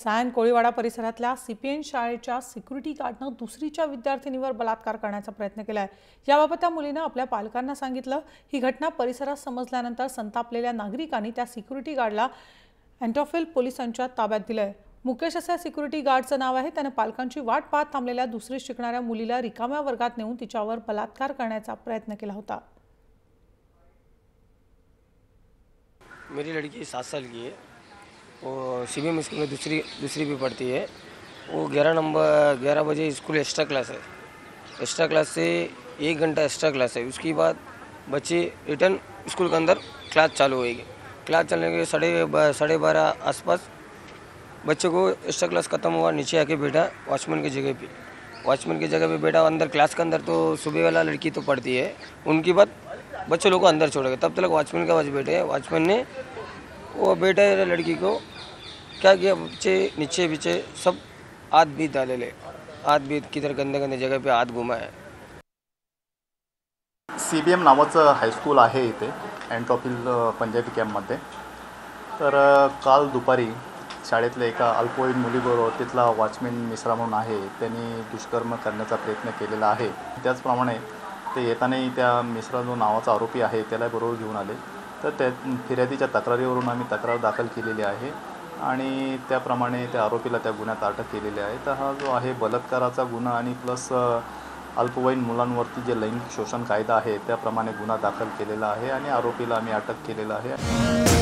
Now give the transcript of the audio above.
सायन कोळीवाडा परिसरातल्या सीपीएन शाळेच्या सिक्युरिटी गार्डनं दुसरीच्या विद्यार्थिनीवर बलात्कार करण्याचा प्रयत्न केलाय। याबाबत त्या मुलीनं आपल्या पालकांना सांगितलं। ही घटना परिसरात समजल्यानंतर संतापलेल्या नागरिकांनी त्या सिक्युरिटी गार्डला एंटॉफिल पोलिसांच्या ताब्यात दिलंय। मुकेश असं सिक्युरिटी गार्डचं नाव आहे। त्याने पालकांची वाट पाहत थांबलेल्या दुसरीत शिकणाऱ्या मुलीला रिकाम्या वर्गात नेऊन तिच्यावर बलात्कार करण्याचा प्रयत्न केला होता। मेरी लड़की 7 साल की है। वो सीबीएम स्कूल में दूसरी भी पढ़ती है। वो 11 बजे स्कूल एक्स्ट्रा क्लास है। एक्स्ट्रा क्लास से 1 घंटा एक्स्ट्रा क्लास है। उसके बाद बच्चे रिटर्न स्कूल के अंदर क्लास चालू होएगी। क्लास चलने के 12:30 आसपास बच्चे को एक्स्ट्रा क्लास ख़त्म हुआ, नीचे आके बैठा वॉचमैन की जगह पे। वॉचमैन की जगह पे बैठा अंदर क्लास के अंदर, तो सुबह वाला लड़की तो पढ़ती है। उनकी बात बच्चे लोग को अंदर छोड़ गए। तब तक वॉचमैन के पास बैठे हैं। वॉचमैन ने वो बेटे लड़की को क्या किया, बच्चे नीचे पीछे सब हाथ बीत डाले, हाथ बीत किधर गंदे गंदे जगह पे हाथ घुमाए। CBM नावाचं हायस्कूल आहे इथे एंटॉफिल पंजाबी कॅम्पमध्ये। तर काल दुपारी शाळेतल्या एका अल्पवयीन मुलीबरोबर तिथला वॉचमॅन मिश्रा म्हणून आहे, त्यांनी दुष्कर्म करण्याचा प्रयत्न केलेला आहे। त्याचप्रमाणे ते येताना त्या मिश्रा जो नावाचा आरोपी आहे त्याला बरोबर घेऊन आले। तर त्या फिर्यादीच्या तक्रारीवरून आम्ही तक्रार दाखल केलेली आहे आणि त्याप्रमाणे त्या आरोपीला त्या गुन्ह्यात अटक केलेली आहे। तर हा जो आहे बलात्काराचा गुन्हा आणि प्लस अल्पवयीन मुलांवरती जे लैंगिक शोषण कायदा आहे त्याप्रमाणे गुन्हा दाखल केलेला आहे आणि आरोपीला आम्ही अटक केलेला आहे।